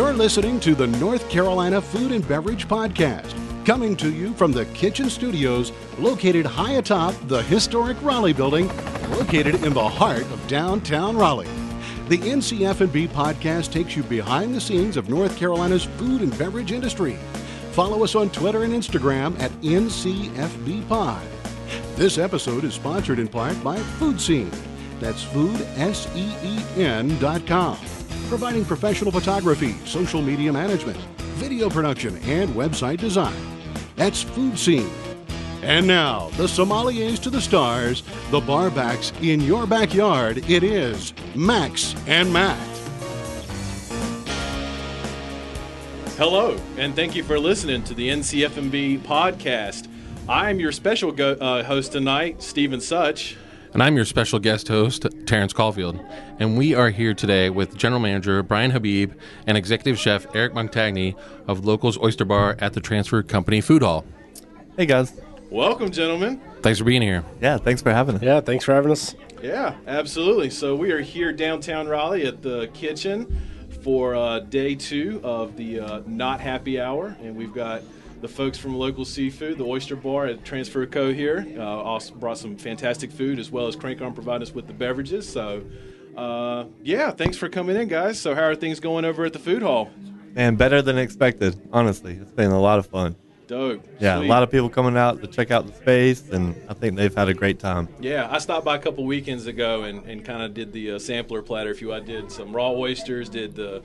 You're listening to the North Carolina Food and Beverage Podcast, coming to you from the Kitchen Studios, located high atop the historic Raleigh building, located in the heart of downtown Raleigh. The NC F&B Podcast takes you behind the scenes of North Carolina's food and beverage industry. Follow us on Twitter and Instagram at NCFBPod. This episode is sponsored in part by Food Scene. That's foodseen.com. Providing professional photography, social media management, video production, and website design. That's Food Scene. And now, the sommeliers to the stars, the barbacks in your backyard. It is Max and Matt. Hello, and thank you for listening to the NC F&B podcast. I'm your special host tonight, Stephen Such. And I'm your special guest host, Terrence Caufield. And we are here today with General Manager Brian Habeeb and Executive Chef Eric Montagne of Locals Oyster Bar at the Transfer Company Food Hall. Hey, guys. Welcome, gentlemen. Thanks for being here. Yeah, thanks for having us. Yeah, thanks for having us. Yeah, absolutely. So we are here downtown Raleigh at the kitchen for day 2 of the Not Happy Hour. And we've got the folks from Local Seafood, the Oyster Bar at Transfer Co. here. Also brought some fantastic food as well as Crank Arm providing us with the beverages. So, yeah, thanks for coming in, guys. So how are things going over at the food hall? Man, better than expected, honestly. It's been a lot of fun. Dope. Yeah, Sweet. A lot of people coming out to check out the space, and I think they've had a great time. Yeah, I stopped by a couple weekends ago and kind of did the sampler platter. I did some raw oysters, did the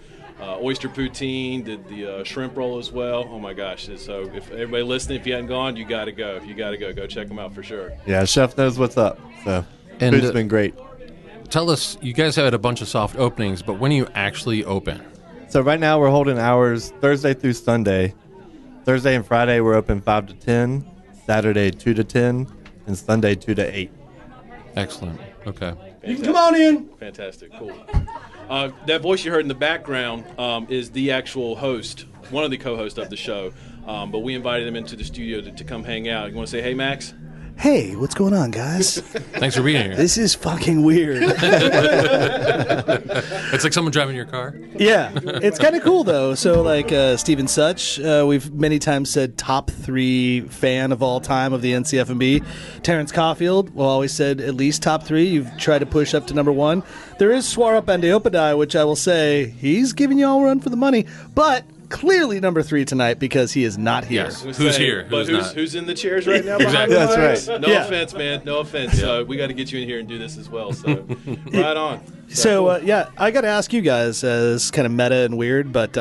oyster poutine, did the shrimp roll as well. Oh my gosh! So if everybody listening, if you hadn't gone, you got to go. You got to go check them out for sure. Yeah, chef knows what's up. So And, food's been great. Tell us, you guys had a bunch of soft openings, but when are you actually open? So right now we're holding hours Thursday through Sunday. Thursday and Friday we're open 5 to 10, Saturday 2 to 10, and Sunday 2 to 8. Excellent. Okay. You can come on in. Fantastic. Cool. That voice you heard in the background is the actual host, one of the co-hosts of the show. But we invited him into the studio to come hang out. You want to say, hey, Max? Hey, what's going on, guys? Thanks for being here. This is fucking weird. It's like someone driving your car. Yeah, it's kind of cool, though. So, like, Stephen Such, we've many times said top 3 fan of all time of the NCF&B. Terrence Caufield, well, always said at least top 3. You've tried to push up to number 1. There is Swarup and Deopadai, which I will say, he's giving you all a run for the money. But clearly number 3 tonight because he is not here. Yes. Who's here? But Who's not? who's in the chairs right now? Exactly. Behind the That's mics? right. No Yeah. offense, man. No offense. We got to get you in here and do this as well. So right on. So, yeah, I got to ask you guys, it's kind of meta and weird, but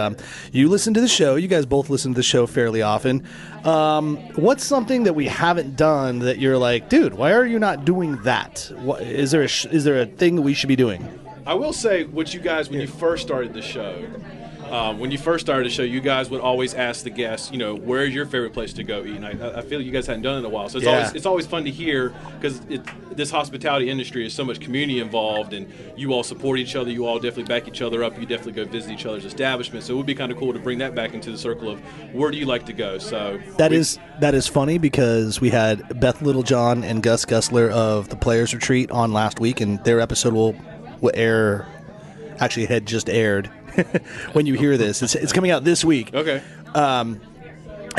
you listen to the show. You guys both listen to the show fairly often. What's something that we haven't done that you're like, dude, why are you not doing that? Is there a thing that we should be doing? I will say what you guys, when you first started the show, you guys would always ask the guests, where's your favorite place to go eat? And I feel like you guys hadn't done it in a while. So it's always fun to hear because this hospitality industry is so much community involved and you all support each other. You all definitely back each other up. You definitely go visit each other's establishments. So it would be kind of cool to bring that back into the circle of where do you like to go? So that is funny because we had Beth Littlejohn and Gus Gusler of the Players Retreat on last week, and their episode will air. Actually, it had just aired. When you hear this, it's coming out this week. Okay. And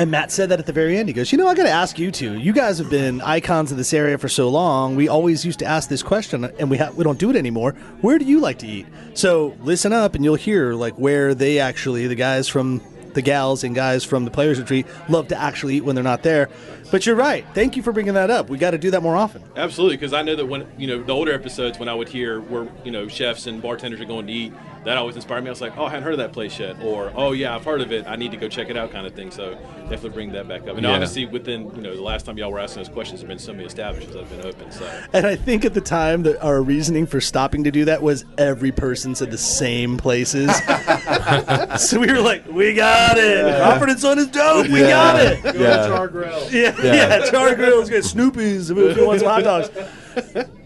Matt said that at the very end. He goes, I got to ask you two. You guys have been icons of this area for so long. We always used to ask this question, and we don't do it anymore. Where do you like to eat? So listen up, and you'll hear like where they actually, the gals and guys from the Players Retreat, love to actually eat when they're not there. But you're right. Thank you for bringing that up. We got to do that more often. Absolutely, because I know that when the older episodes, when I would hear where chefs and bartenders are going to eat, that always inspired me. I was like, I hadn't heard of that place yet, or oh yeah, I've heard of it. I need to go check it out, kind of thing. So definitely bring that back up. And obviously, within the last time y'all were asking those questions, there's been so many establishments that have been open. So and I think at the time that our reasoning for stopping to do that was every person said the same places. So we were like, we got it. Confidence on his dope. We got it. Go to Char Grill. Yeah, Char Grill is good. Snoopy's. If you want some hot dogs.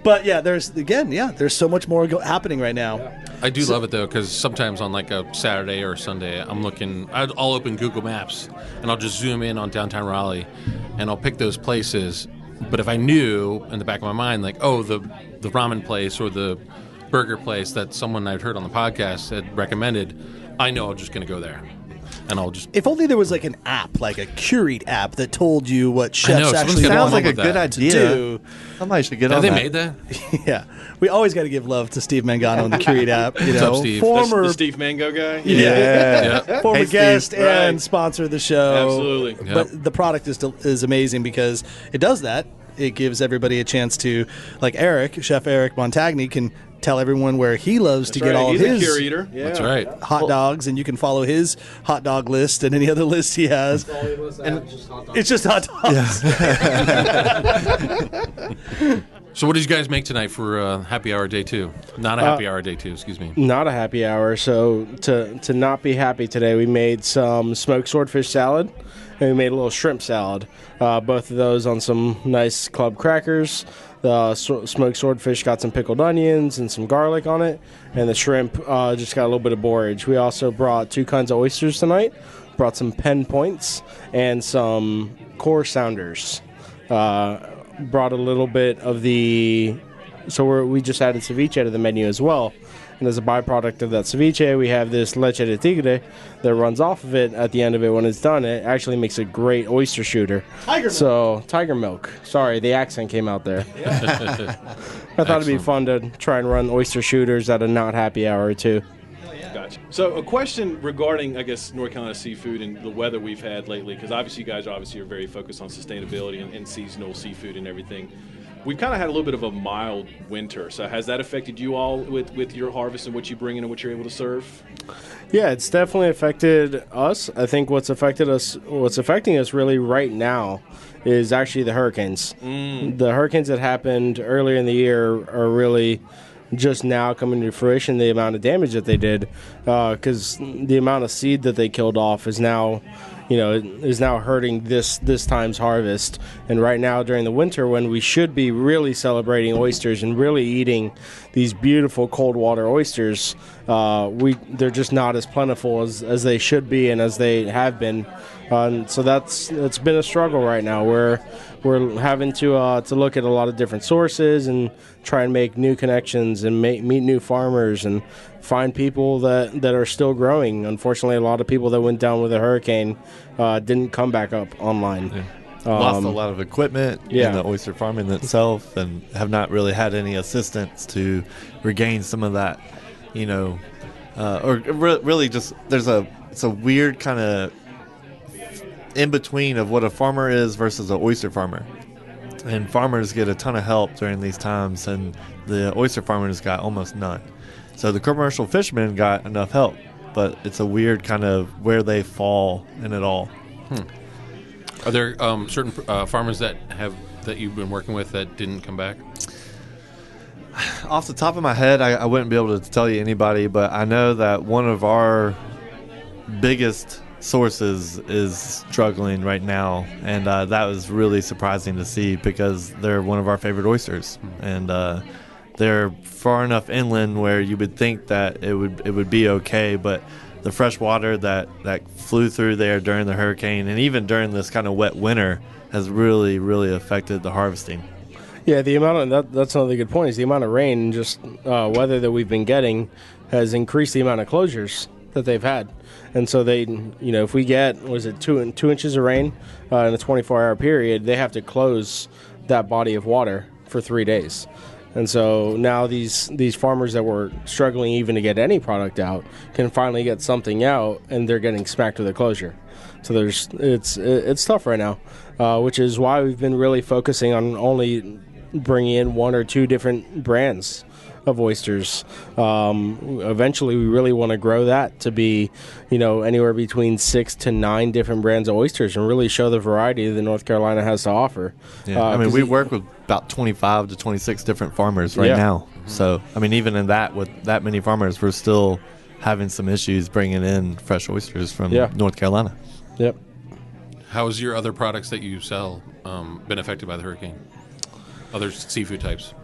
But yeah, there's so much more happening right now. I do love it though, because sometimes on like a Saturday or a Sunday, I'll open Google Maps and I'll just zoom in on downtown Raleigh, and I'll pick those places. But if I knew in the back of my mind, like, the ramen place or the burger place that someone I'd heard on the podcast had recommended I know I'm just going to go there. And I'll just. If only there was like an app, like a Curate app that told you what chefs actually sounds want like a good idea. to do. Somebody should get on Have that. they made that? Yeah, we always got to give love to Steve Mangano and the Curate app. You know, What's up, Steve? former The Steve Mango guy? Yeah. former Hey, guest Steve. and Right. sponsor of the show. Absolutely. Yep. But the product is amazing because it does that. It gives everybody a chance to, like Chef Eric Montagne, can tell everyone where he loves to get all He's his a curator. Yeah. That's right. hot dogs, and you can follow his hot dog list and any other list he has. It's just hot dogs. So what did you guys make tonight for happy hour day 2? Not a happy hour day 2, excuse me. Not a happy hour. So to not be happy today, we made some smoked swordfish salad, and we made a little shrimp salad. Both of those on some nice club crackers. The smoked swordfish got some pickled onions and some garlic on it, and the shrimp just got a little bit of borage. We also brought 2 kinds of oysters tonight. Brought some pen points and some core sounders. Brought a little bit of so we just added ceviche to the menu as well. And as a byproduct of that ceviche, we have this leche de tigre that runs off of it at the end of it when it's done. It actually makes a great oyster shooter. Tiger milk. Sorry, the accent came out there. I thought it'd be fun to try and run oyster shooters at a not happy hour or two. Gotcha. So a question regarding, I guess, North Carolina seafood and the weather we've had lately, because obviously you guys are very focused on sustainability and seasonal seafood and everything. We've kind of had a little bit of a mild winter. So has that affected you all with your harvest and what you bring in and what you're able to serve? Yeah, it's definitely affected us. I think what's affecting us really right now is actually the hurricanes. The hurricanes that happened earlier in the year are really just now coming to fruition, the amount of damage that they did, because the amount of seed that they killed off is now hurting this time's harvest. And right now during the winter, when we should be really celebrating oysters and really eating these beautiful cold water oysters, they're just not as plentiful as they should be and as they have been. So it's been a struggle right now. We're having to look at a lot of different sources and try and make new connections and meet new farmers and find people that are still growing. Unfortunately, a lot of people that went down with a hurricane didn't come back up online. Yeah. Lost a lot of equipment in the oyster farming itself and have not really had any assistance to regain some of that, really just it's a weird kind of in between of what a farmer is versus an oyster farmer. And farmers get a ton of help during these times, and the oyster farmers got almost none. So the commercial fishermen got enough help, but it's a weird kind of where they fall in it all. Are there certain farmers that you've been working with that didn't come back? Off the top of my head, I wouldn't be able to tell you anybody, but I know that one of our biggest sources is struggling right now, and that was really surprising to see because they're one of our favorite oysters, and they're far enough inland where you would think that it would be okay, but the fresh water that flew through there during the hurricane and even during this kind of wet winter has really, really affected the harvesting. Yeah, the amount of that's another good point. Is the amount of rain and just weather that we've been getting has increased the amount of closures that they've had, and so they, if we get 2 inches of rain in a 24-hour period, they have to close that body of water for 3 days. And so now these farmers that were struggling even to get any product out can finally get something out, and they're getting smacked with a closure. So it's tough right now, which is why we've been really focusing on only bringing in 1 or 2 different brands of oysters. Eventually, we really want to grow that to be, anywhere between 6 to 9 different brands of oysters and really show the variety that North Carolina has to offer. Yeah, we work with about 25 to 26 different farmers right now. So, even in that, with that many farmers, we're still having some issues bringing in fresh oysters from North Carolina. Yep. How has your other products that you sell been affected by the hurricane? Other seafood types?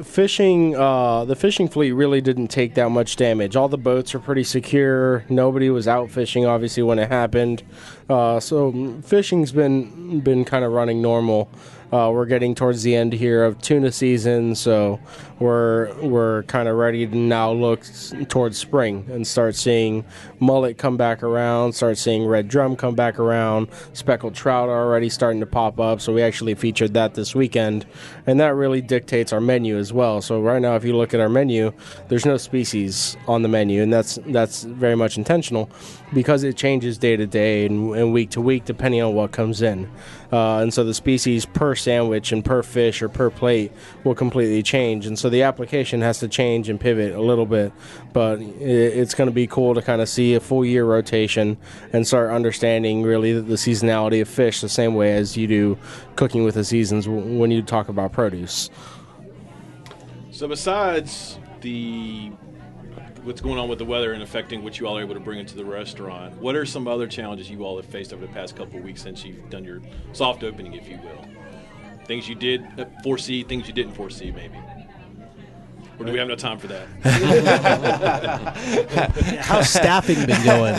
Fishing, the fishing fleet really didn't take that much damage. All the boats are pretty secure. Nobody was out fishing, obviously, when it happened. So fishing's been kind of running normal. We're getting towards the end here of tuna season, so we're kind of ready to now look towards spring and start seeing mullet come back around, start seeing red drum come back around. Speckled trout are already starting to pop up, so we actually featured that this weekend, and that really dictates our menu as well. So right now, if you look at our menu, there's no species on the menu, and that's very much intentional because it changes day to day and week to week depending on what comes in. And so the species per sandwich and per fish or per plate will completely change. And so the application has to change and pivot a little bit. But it's going to be cool to kind of see a full year rotation and start understanding really the seasonality of fish the same way as you do cooking with the seasons when you talk about produce. So besides what's going on with the weather and affecting what you all are able to bring into the restaurant, what are some other challenges you all have faced over the past couple of weeks since you've done your soft opening, if you will? Things you did foresee, things you didn't foresee, maybe? Or do we have no time for that? How's staffing been going?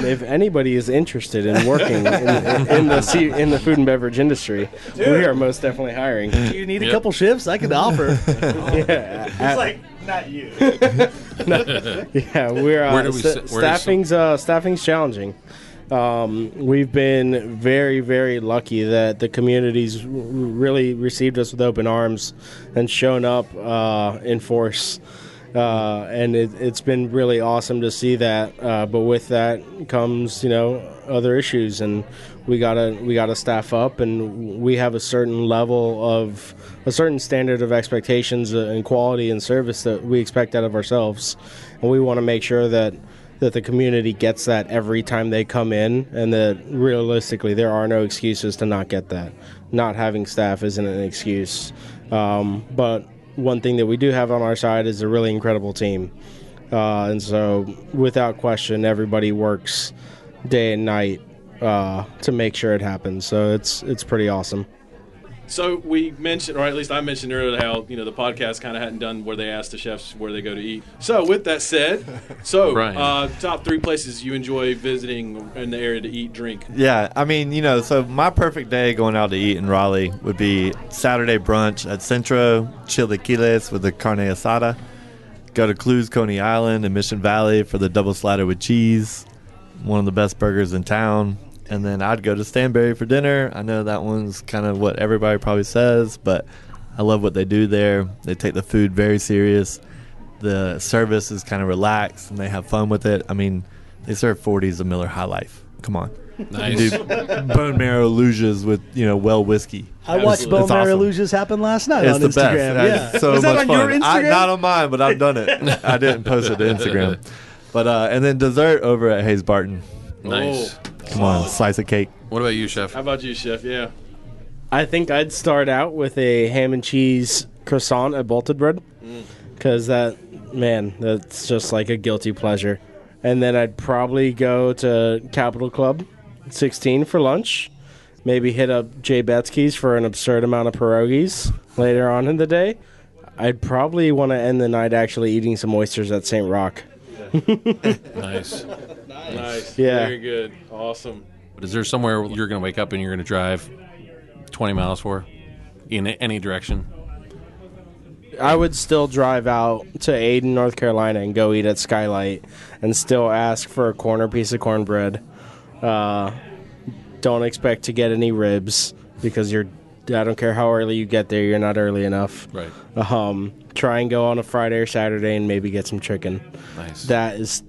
If anybody is interested in working in the food and beverage industry, we are most definitely hiring. Do you need a couple shifts? I can offer. Yeah, It's like, not you. yeah, we're staffing's challenging. We've been very, very lucky that the community's really received us with open arms and shown up in force. And it's been really awesome to see that. But with that comes, other issues, and we gotta staff up, and we have a certain standard of expectations and quality and service that we expect out of ourselves, and we want to make sure that the community gets that every time they come in, and that realistically there are no excuses to not get that. Not having staff isn't an excuse. But one thing that we do have on our side is a really incredible team. And so without question, everybody works day and night to make sure it happens. So it's pretty awesome. So we mentioned, or at least I mentioned earlier, how the podcast kind of hadn't done where they asked the chefs where they go to eat. So with that said, top 3 places you enjoy visiting in the area to eat, drink. Yeah, I mean, so my perfect day going out to eat in Raleigh would be Saturday brunch at Centro, chilaquiles with the carne asada. Go to Clues Coney Island in Mission Valley for the double slider with cheese, one of the best burgers in town. And then I'd go to Stanberry for dinner. I know that one's kind of what everybody probably says, but I love what they do there. They take the food very serious. The service is kind of relaxed, and they have fun with it. I mean, they serve 40s of Miller High Life. Come on. Nice. Do bone marrow luges with, well whiskey. I watched bone marrow luges happen last night on It's the Instagram. best. Yeah. So Was that much on fun. your Instagram? Not on mine, but I've done it. I didn't post it to Instagram. But and then dessert over at Hayes Barton. Nice. Come on, slice of cake. What about you, Chef? How about you, Chef? Yeah. I think I'd start out with a ham and cheese croissant at Bolted Bread, because that's just like a guilty pleasure. And then I'd probably go to Capital Club 16 for lunch, maybe hit up Jay Betsky's for an absurd amount of pierogies later on in the day. I'd probably want to end the night actually eating some oysters at St. Rock. Nice. Nice. Yeah. Very good. Awesome. But is there somewhere you're going to wake up and you're going to drive 20 miles for in any direction? I would still drive out to Aden, North Carolina, and go eat at Skylight and still ask for a corner piece of cornbread. Don't expect to get any ribs because I don't care how early you get there, you're not early enough. Right. Try and go on a Friday or Saturday and maybe get some chicken. Nice. That is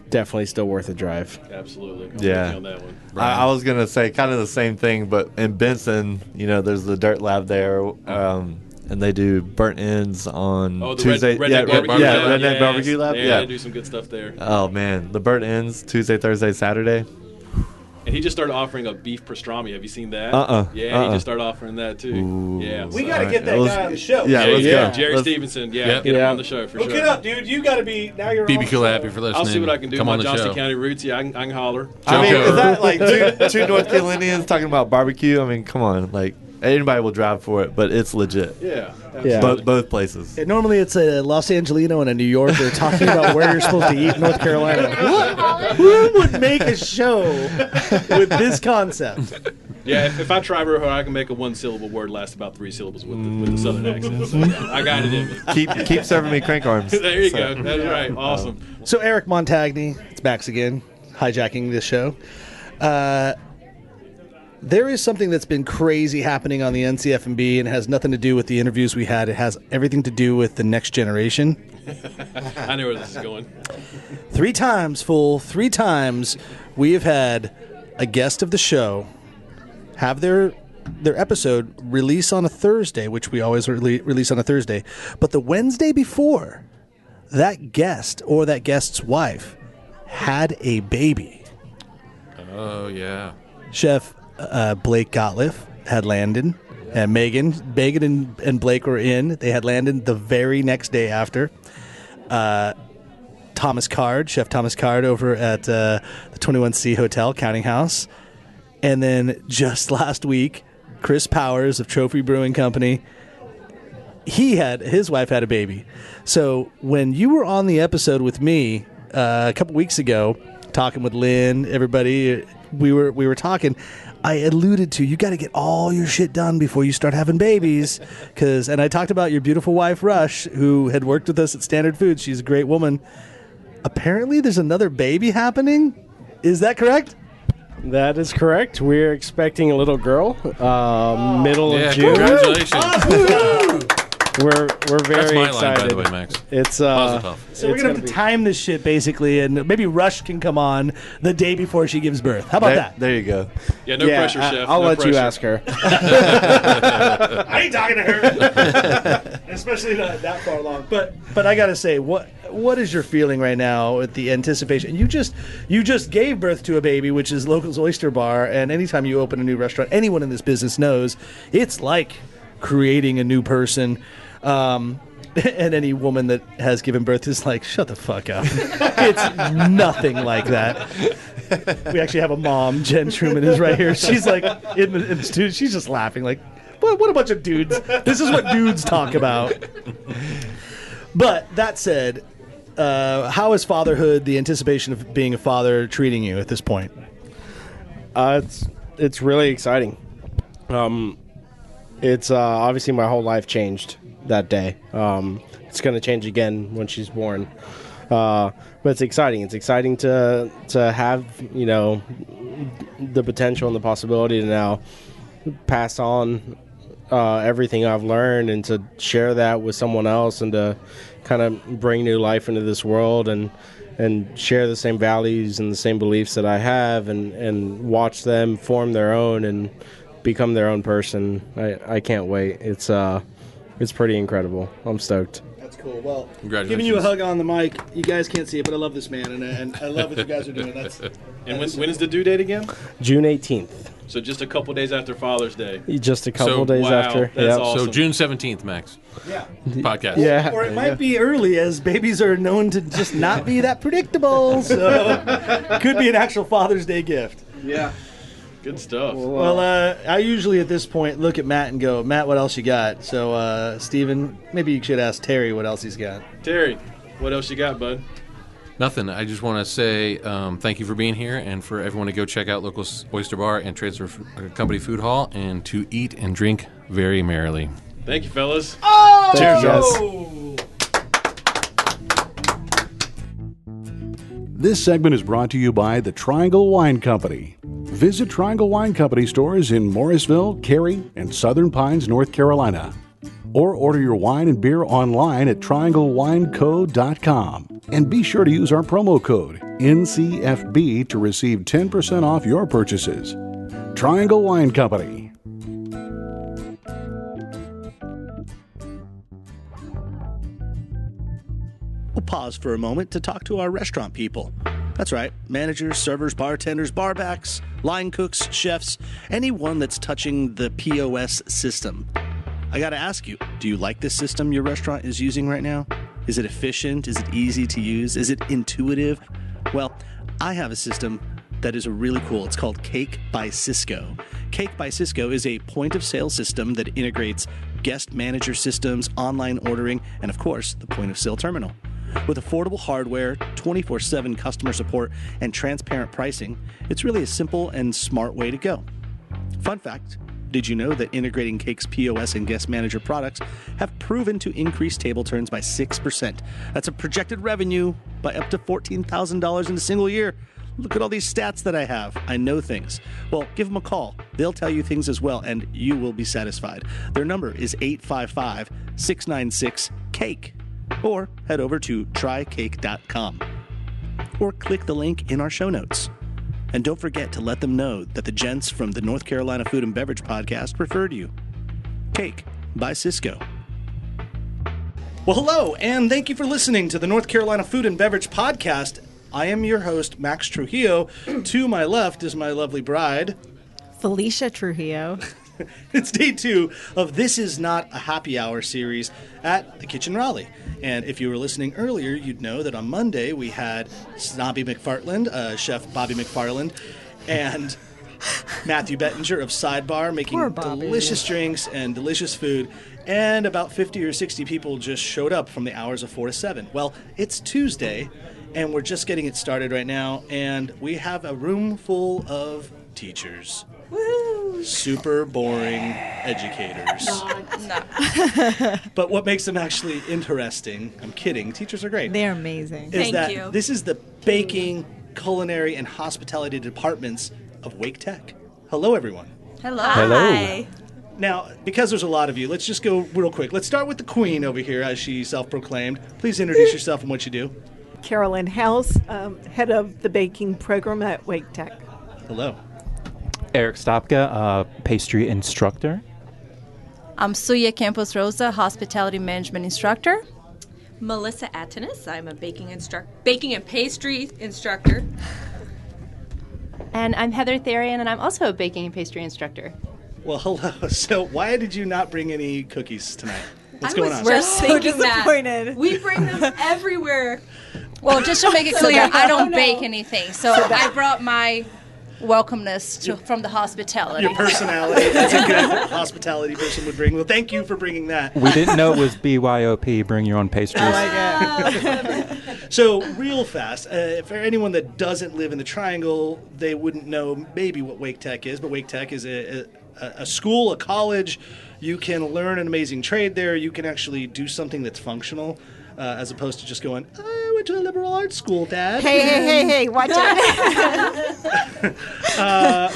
definitely still worth a drive. Absolutely. I'm Yeah. with you on that one. I was going to say kind of the same thing, but in Benson, there's the Dirt Lab there, and they do burnt ends on Tuesday. Redneck Barbecue Lab. Redneck Barbecue Lab. Yeah, they do some good stuff there. Oh, man. The burnt ends, Tuesday, Thursday, Saturday. And he just started offering a beef pastrami. Have you seen that? He just started offering that too. Ooh. Yeah. We got to get that guy on the show. Yeah, There let's you go. Jerry Let's- Stevenson. Yep. Get him on the show for Hook sure. it up, dude. You got to be, now you're on BBQ the Lab, show. if you're listening. I'll see what I can do. Come My on the Johnston show. County roots. Yeah, I can holler. I mean, Joe. is that like two North Carolinians talking about barbecue? I mean, come on. Like, Anybody will drive for it, but it's legit. Yeah. Both places. Normally it's a Los Angelino and a New Yorker talking about where you're supposed to eat in North Carolina. Who would make a show with this concept? Yeah, if I try real hard, I can make a one-syllable word last about 3 syllables with the southern accent. So I got it in me. Keep serving me crank arms. There you go. That's right. Awesome. So Eric Montagne, it's Max again, hijacking this show. There is something that's been crazy happening on the NC F&B, and it has nothing to do with the interviews we had. It has everything to do with the next generation. I know where this is going. 3 times, fool. 3 times we have had a guest of the show have their episode release on a Thursday, which we always release on a Thursday. But the Wednesday before, that guest or that guest's wife had a baby. Oh, yeah. Chef Blake Gottliff had Landon, and Megan and Blake were in. They had Landon the very next day after. Thomas Card, Chef Thomas Card over at the 21C Hotel, Counting House. And then just last week, Chris Powers of Trophy Brewing Company, his wife had a baby. So when you were on the episode with me a couple weeks ago, talking with Lynn, everybody, we were talking. I alluded to, you got to get all your shit done before you start having babies. And I talked about your beautiful wife, Rush, who had worked with us at Standard Foods. She's a great woman. Apparently, there's another baby happening. Is that correct? That is correct. We're expecting a little girl, middle of June. Congratulations. We're very That's my excited. line, by the way, Max. It's So we're going to have to time this shit, basically, and maybe Rush can come on the day before she gives birth. How about that? There you go. Yeah, no pressure, Chef. I'll no let pressure. you ask her. I ain't talking to her, especially not that far along. But I gotta say, what is your feeling right now with the anticipation? You just gave birth to a baby, which is Locals Oyster Bar, and anytime you open a new restaurant, anyone in this business knows it's like creating a new person. And any woman that has given birth is like, shut the fuck up. It's nothing like that. We actually have a mom, Jen Truman is right here. She's like, in the studio, she's just laughing like, what a bunch of dudes. This is what dudes talk about. But that said, how is fatherhood, the anticipation of being a father, treating you at this point? It's really exciting. It's obviously my whole life changed that day. It's going to change again when she's born. But it's exciting. It's exciting to have, the potential and the possibility to now pass on everything I've learned and to share that with someone else and to kind of bring new life into this world and share the same values and the same beliefs that I have and watch them form their own and become their own person. I can't wait. It's pretty incredible. I'm stoked. That's cool. Well, Congratulations. giving you a hug on the mic. You guys can't see it, but I love this man, and I love what you guys are doing. And when is the due date again? June 18th. So just a couple days after Father's Day. Just a couple days wow, after. that's Yep. awesome. So June 17th, Max. Yeah. Podcast. Yeah. Or it might be early, as babies are known to just not be that predictable. So could be an actual Father's Day gift. Yeah. Good stuff. Well, I usually at this point look at Matt and go, Matt, what else you got? So, Steven, maybe you should ask Terry what else he's got. Terry, what else you got, bud? Nothing. I just want to say thank you for being here and for everyone to go check out Local Oyster Bar and Transfer Company Food Hall and to eat and drink very merrily. Thank you, fellas. Oh! Cheers, guys. This segment is brought to you by the Triangle Wine Company. Visit Triangle Wine Company stores in Morrisville, Cary, and Southern Pines, North Carolina. Or order your wine and beer online at trianglewineco.com. And be sure to use our promo code NCFB to receive 10% off your purchases. Triangle Wine Company. We'll pause for a moment to talk to our restaurant people. That's right, managers, servers, bartenders, barbacks, line cooks, chefs, anyone that's touching the POS system. I gotta ask you, do you like this system your restaurant is using right now? Is it efficient? Is it easy to use? Is it intuitive? Well, I have a system that is really cool. It's called Cake by Cisco. Cake by Cisco is a point-of-sale system that integrates guest manager systems, online ordering, and of course, the point-of-sale terminal. With affordable hardware, 24/7 customer support, and transparent pricing, it's really a simple and smart way to go. Fun fact, did you know that integrating Cake's POS and guest manager products have proven to increase table turns by 6%? That's a projected revenue by up to $14,000 in a single year. Look at all these stats that I have. I know things. Well, give them a call. They'll tell you things as well, and you will be satisfied. Their number is 855-696-CAKE. Or head over to trycake.com. Or click the link in our show notes. And don't forget to let them know that the gents from the North Carolina Food and Beverage Podcast referred you. Cake by Cisco. Well, hello, and thank you for listening to the North Carolina Food and Beverage Podcast. I am your host, Max Trujillo. To my left is my lovely bride, Felicia Trujillo. It's day 2 of This Is Not a Happy Hour series at the Kitchen Raleigh. And if you were listening earlier, you'd know that on Monday we had Snobby McFarland, Chef Bobby McFarland, and Matthew Bettinger of Sidebar making delicious drinks and delicious food. And about 50 or 60 people just showed up from the hours of 4 to 7. Well, it's Tuesday, and we're just getting it started right now, and we have a room full of teachers. Woo! Super boring educators. No. But what makes them actually interesting, I'm kidding, teachers are great. They're amazing. Thank you. This is the baking, culinary, and hospitality departments of Wake Tech. Hello, everyone. Hello. Hello. Now, because there's a lot of you, let's just go real quick. Let's start with the queen over here, as she self-proclaimed. Please introduce yourself and what you do. Carolyn House, head of the baking program at Wake Tech. Hello. Eric Stopka, pastry instructor. I'm Suya Campos Rosa, hospitality management instructor. Melissa Attinis, I'm a baking and pastry instructor. And I'm Heather Therian, and I'm also a baking and pastry instructor. Well, hello. So why did you not bring any cookies tonight? What's going on? We're so disappointed. We bring them everywhere. Well, just to make it clear, I don't bake anything. So I brought my welcomeness from the hospitality. Your personality. That's a good hospitality person would bring. Well, thank you for bringing that. We didn't know it was BYOP, bring your own pastries. So, real fast, for anyone that doesn't live in the Triangle, they wouldn't know maybe what Wake Tech is, but Wake Tech is a school, a college. You can learn an amazing trade there. You can actually do something that's functional, as opposed to just going, I went to a liberal arts school, Dad. Hey, watch out.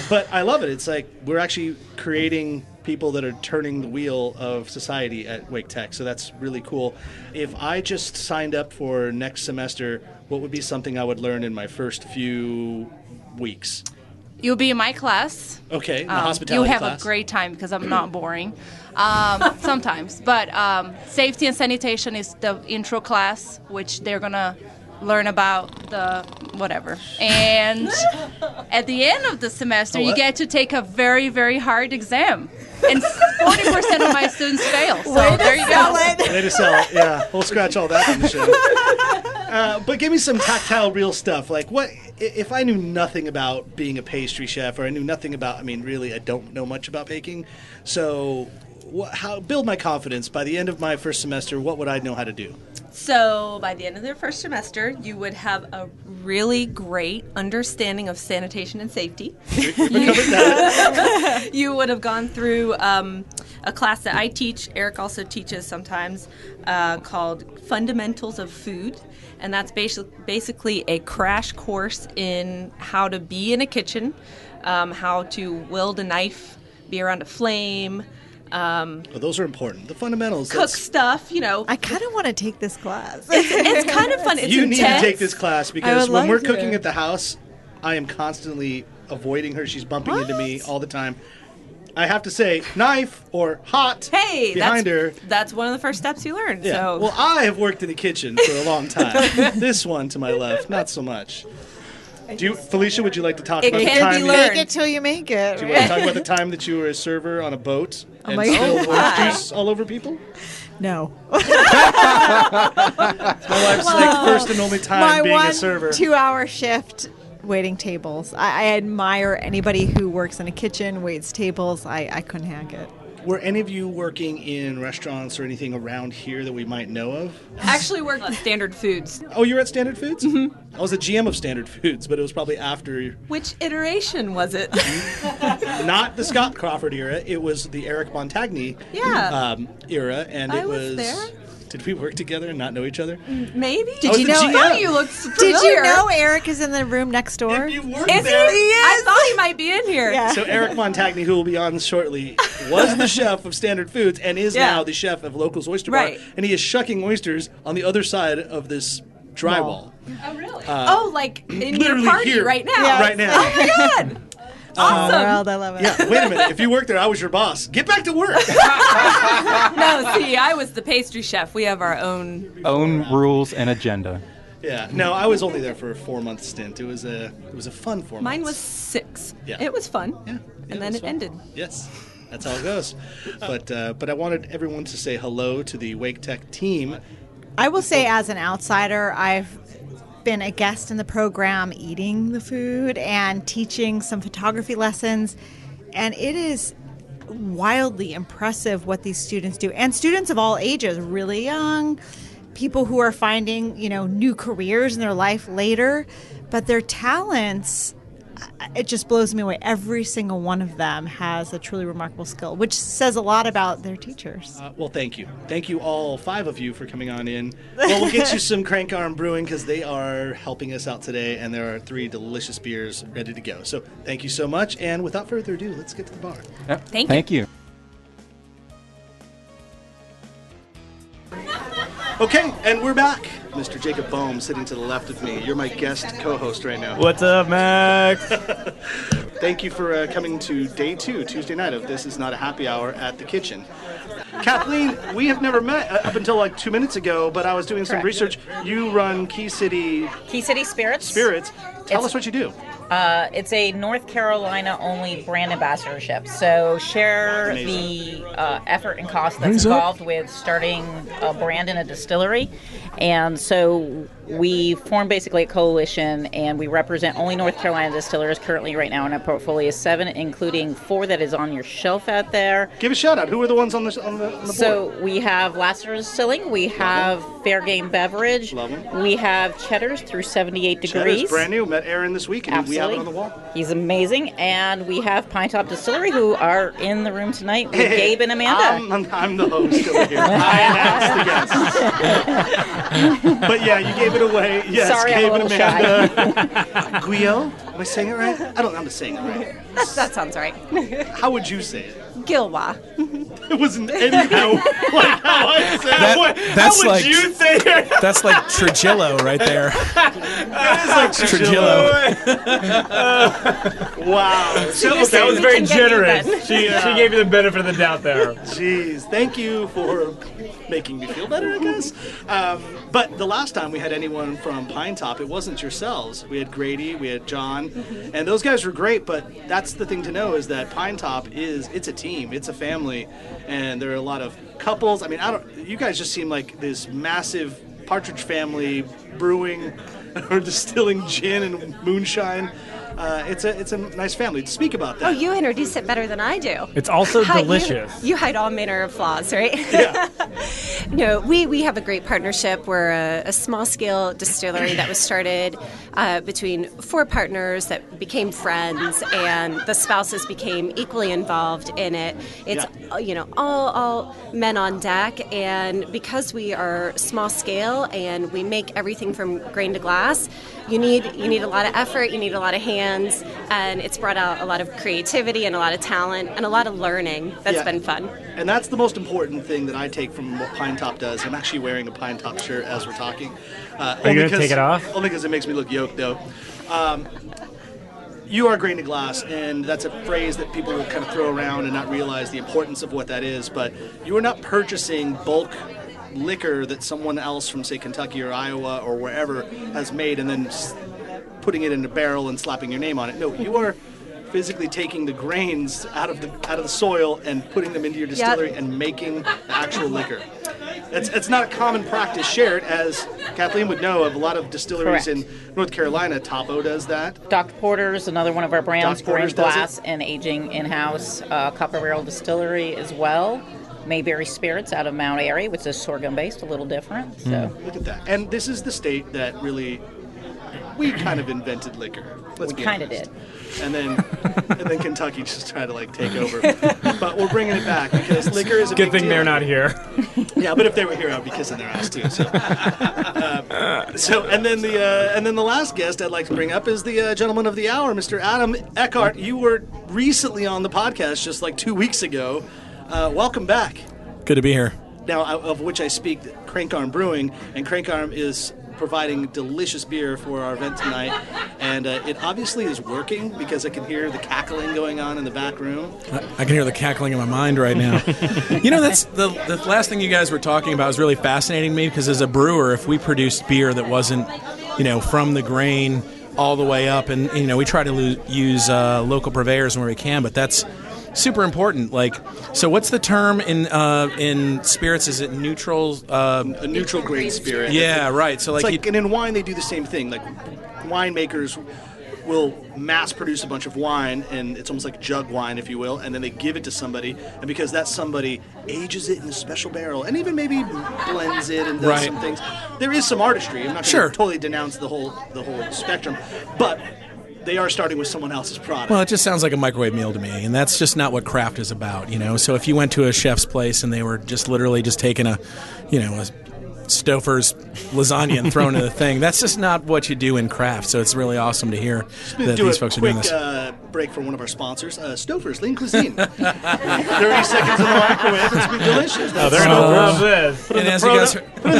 But I love it. It's like we're actually creating people that are turning the wheel of society at Wake Tech, so that's really cool. If I just signed up for next semester, what would be something I would learn in my first few weeks? You'll be in my class. Okay, the hospitality You'll have class. a great time because I'm not boring. Sometimes. But safety and sanitation is the intro class, which they're going to learn about the whatever. And at the end of the semester, you get to take a very, very hard exam. And 40% of my students fail. So there you go. Way to sell it. Yeah, we'll scratch all that from the show. But give me some tactile, real stuff. Like, what if I knew nothing about being a pastry chef, or I knew nothing about? Really, I don't know much about baking. So, how build my confidence? By the end of my first semester, what would I know how to do? So by the end of their first semester, you would have a really great understanding of sanitation and safety. You would have gone through a class that I teach, Eric also teaches sometimes, called Fundamentals of Food. And that's basically a crash course in how to be in a kitchen, how to wield a knife, be around a flame, those are important. The fundamentals. Cook stuff, I kind of want to take this class. It's kind of fun. It's you intense. need to take this class because when we're cooking at the house, I am constantly avoiding her. She's bumping into me all the time. I have to say, knife or hot behind her. That's one of the first steps you learn. Yeah. So. Well, I have worked in the kitchen for a long time. This one to my left, not so much. Felicia, would you like to talk about the time? Make it till you make it. Do you want to talk about the time that you were a server on a boat and spilled orange juice all over people? No. My wife's first and only time being a server. My 1 2-hour shift waiting tables. I admire anybody who works in a kitchen, waits tables. I couldn't hack it. Were any of you working in restaurants or anything around here that we might know of? Actually worked at Standard Foods. Oh, you were at Standard Foods? Mm-hmm. I was the GM of Standard Foods, but it was probably after. Which iteration was it? Not the Scott Crawford era. It was the Eric Montagne era, and I it was there. Did we work together and not know each other? Maybe. Did you know? I thought you looked familiar. Did you know Eric is in the room next door? If you worked Is there. he? I thought he might be in here. Yeah. So Eric Montagne, who will be on shortly, was the chef of Standard Foods and is now the chef of Locals Oyster Bar. And he is shucking oysters on the other side of this drywall. Oh, really? Like in your literally party here. right now? Yes. Right now. Oh, my God. Awesome. World, I love it. Yeah, wait a minute. If you worked there, I was your boss. Get back to work. No, see, I was the pastry chef. We have our own rules and agenda. Yeah, no, I was only there for a 4-month stint. It was a fun 4 months. Mine was 6. Yeah. It was fun. Yeah, And then it ended. Yes, that's how it goes. But I wanted everyone to say hello to the Wake Tech team. I will say, as an outsider, I've been a guest in the program eating the food and teaching some photography lessons, and it is wildly impressive what these students do, and students of all ages, really young people who are finding new careers in their life later, but their talents, it just blows me away. Every single one of them has a truly remarkable skill, which says a lot about their teachers. Well, thank you. Thank you all 5 of you for coming on in. Well, we'll get you some Crank Arm Brewing because they are helping us out today, and there are 3 delicious beers ready to go. So thank you so much, and without further ado, let's get to the bar. Thank you. Okay, and we're back. Mr. Jacob Boehm sitting to the left of me. You're my guest co-host right now. What's up, Max? Thank you for coming to day 2, Tuesday night of This Is Not a Happy Hour at the Kitchen. Kathleen, we have never met up until like 2 minutes ago, but I was doing some research. You run Key City Spirits. Tell us what you do. It's a North Carolina only brand ambassadorship. So share the effort and cost that's involved with starting a brand in a distillery. And so we formed basically a coalition, and we represent only North Carolina distillers currently right now in our portfolio is 7, including 4 that is on your shelf out there. Give a shout out. Who are the ones on the board? So we have Lassiter Distilling, we have Fair Game Beverage, we have Cheddar's through 78 degrees. Cheddar's brand new. Met Aaron this week, and Absolutely. we have it on the wall. He's amazing. And we have Pinetop Distillery, who are in the room tonight with Gabe and Amanda. I'm the host over here. I announced the guests. But yeah, you gave it away. Yes, Sorry, Gabe I'm a and little Amanda. Guillois? Am I saying it right? I don't know. I'm saying it right. That sounds right. How would you say it? Guillois. It wasn't anything like how I said it. That's how would like, you say it? That's like Trujillo right there. It is like Trujillo. Wow. So, that was very generous. She gave you the benefit of the doubt there. Jeez. Thank you for making me feel better, I guess. But the last time we had anyone from Pinetop, it wasn't yourselves. We had Grady, we had John, and those guys were great, but that's the thing to know is that Pinetop it's a team, it's a family, and there are a lot of couples. I mean, you guys just seem like this massive Partridge Family brewing or distilling gin and moonshine. It's a nice family. To speak about that. Oh, you introduce it better than I do. It's also delicious. You hide all manner of flaws, right? Yeah. No, we have a great partnership. We're a small-scale distillery that was started between 4 partners that became friends, and the spouses became equally involved in it. It's all men on deck, and because we are small-scale and we make everything from grain to glass, you need a lot of effort, you need a lot of hands, and it's brought out a lot of creativity and a lot of talent and a lot of learning. That's been fun. And that's the most important thing that I take from what Pinetop does. I'm actually wearing a Pinetop shirt as we're talking. Are you going to take it off? Only because it makes me look yoked, though. You are grain to glass, and that's a phrase that people will kind of throw around and not realize the importance of what that is. But you are not purchasing bulk liquor that someone else from, say, Kentucky or Iowa or wherever has made and then putting it in a barrel and slapping your name on it. No, you are physically taking the grains out of the soil and putting them into your distillery and making the actual liquor. it's not a common practice shared, as Kathleen would know of a lot of distilleries Correct. in North Carolina. Topo does that. Dr. Porter's another one of our brands, Dr. Porter's brewing does glass and aging in-house. Copper Barrel Distillery as well. Mayberry Spirits out of Mount Airy, which is sorghum-based, a little different. So Look at that. And this is the state that really, we kind of invented liquor. Let's we be kind of honest. did. And then Kentucky just tried to take over. But we're bringing it back because liquor is a Good big thing deal. they're not here. Yeah, but if they were here, I'd be kissing their ass too. So, and then the last guest I'd like to bring up is the gentleman of the hour, Mr. Adam Eckhardt. You were recently on the podcast just 2 weeks ago. Welcome back. Good to be here. Now, of which I speak, Crank Arm Brewing, and Crank Arm is providing delicious beer for our event tonight, and it obviously is working because I can hear the cackling going on in the back room. I can hear the cackling in my mind right now. That's the last thing you guys were talking about was really fascinating me, because as a brewer, if we produced beer that wasn't, from the grain all the way up, and we try to use local purveyors where we can, but that's super important. So what's the term in spirits? Is it neutral? A neutral grain spirit. Yeah, right. So and in wine they do the same thing. Winemakers will mass produce a bunch of wine, and it's almost like jug wine, if you will, and then they give it to somebody, and because that somebody ages it in a special barrel, and even maybe blends it and does some things. There is some artistry. I'm not going to totally denounce the whole spectrum, but they are starting with someone else's product. Well, it just sounds like a microwave meal to me, and that's just not what craft is about, So if you went to a chef's place and they were just literally just taking a Stouffer's lasagna and throwing in the thing, that's just not what you do in craft. So it's really awesome to hear that these folks are doing this. Break for one of our sponsors, Stouffer's Lean Cuisine. 30 seconds in the microwave, it's delicious. Oh, they're going to love this. Put in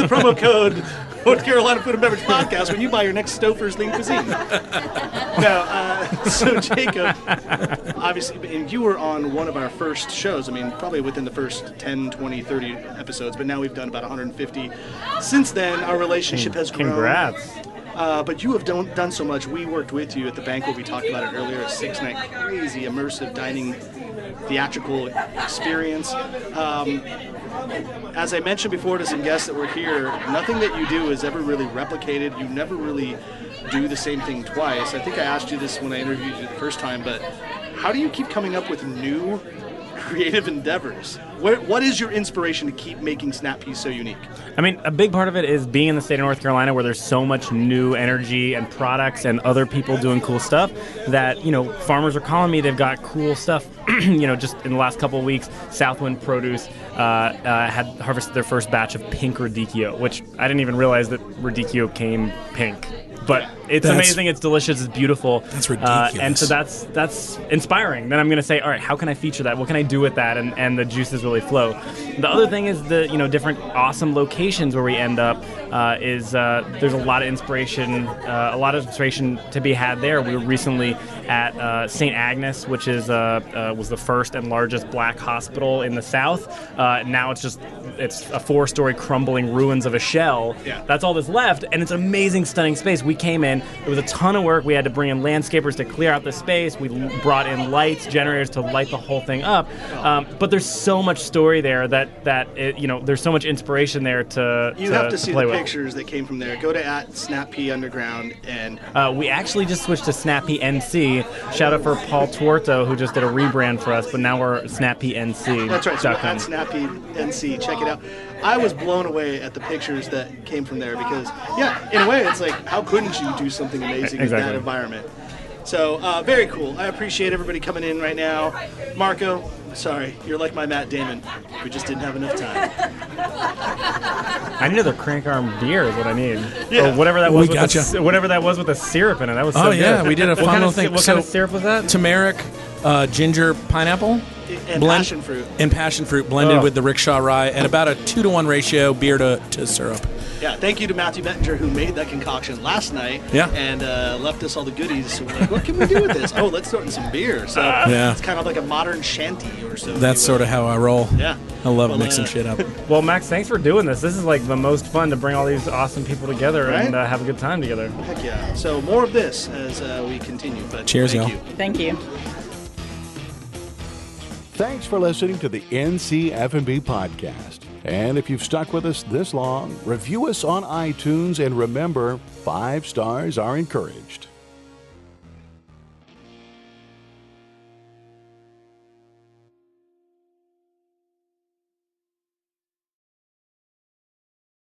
the promo code North Carolina Food and Beverage Podcast when you buy your next Stouffer's Lean Cuisine. Now, so Jacob, obviously, and you were on one of our first shows, probably within the first 10, 20, 30 episodes, but now we've done about 150. Since then, our relationship has grown. Congrats. But you have done so much. We worked with you at the banquet. We talked about it earlier. A 6-night crazy immersive dining theatrical experience. As I mentioned before to some guests that were here, nothing that you do is ever really replicated. You never really do the same thing twice. I think I asked you this when I interviewed you the first time, but how do you keep coming up with new creative endeavors? What is your inspiration to keep making Snap Peas so unique? A big part of it is being in the state of North Carolina, where there's so much new energy and products and other people doing cool stuff that, farmers are calling me. They've got cool stuff. Just in the last couple of weeks, Southwind Produce had harvested their first batch of pink radicchio, which I didn't even realize that radicchio came pink. But it's amazing, it's delicious, it's beautiful. That's ridiculous. And so that's inspiring. Then I'm going to say, all right, how can I feature that? What can I do with that? And the juices really flow. The other thing is the different awesome locations where we end up there's a lot of inspiration, to be had there. We were recently at St. Agnes, which is was the first and largest black hospital in the South. Now it's a 4-story crumbling ruins of a shell. Yeah. That's all that's left, and it's an amazing, stunning space. We came in, it was a ton of work. We had to bring in landscapers to clear out the space. We brought in lights, generators to light the whole thing up. But there's so much story there that there's so much inspiration there to You have to see play the with. pictures that came from there. Go to @SnapPeaUnderground and we actually just switched to Snappy NC. Shout out for Paul Tuorto, who just did a rebrand for us, but now we're Snappy NC. That's right. So @Snappy NC, check it out. I was blown away at the pictures that came from there because, in a way, it's like, how couldn't you do something amazing in that environment? So, very cool. I appreciate everybody coming in right now. Marco, sorry, you're like my Matt Damon. We just didn't have enough time. I need another Crank Arm beer is what I need. Yeah. Or whatever that was. Whatever that was with the syrup in it. That was so good. Yeah, we did a fun little thing. What kind of syrup was that? Turmeric, ginger, pineapple. And passion fruit. And passion fruit blended with the rickshaw rye at about a 2-to-1 ratio beer to syrup. Yeah, thank you to Matthew Bettinger, who made that concoction last night and left us all the goodies. So we're like, what can we do with this? Oh, let's throw in some beer. So it's kind of like a modern shanty or so. That's sort of how I roll. Yeah. I love mixing shit up. Well, Max, thanks for doing this. This is like the most fun to bring all these awesome people together and have a good time together. Heck yeah. So more of this as we continue. But cheers, y'all. Thank you. Thanks for listening to the NC F&B podcast. And if you've stuck with us this long, review us on iTunes, and remember, 5 stars are encouraged.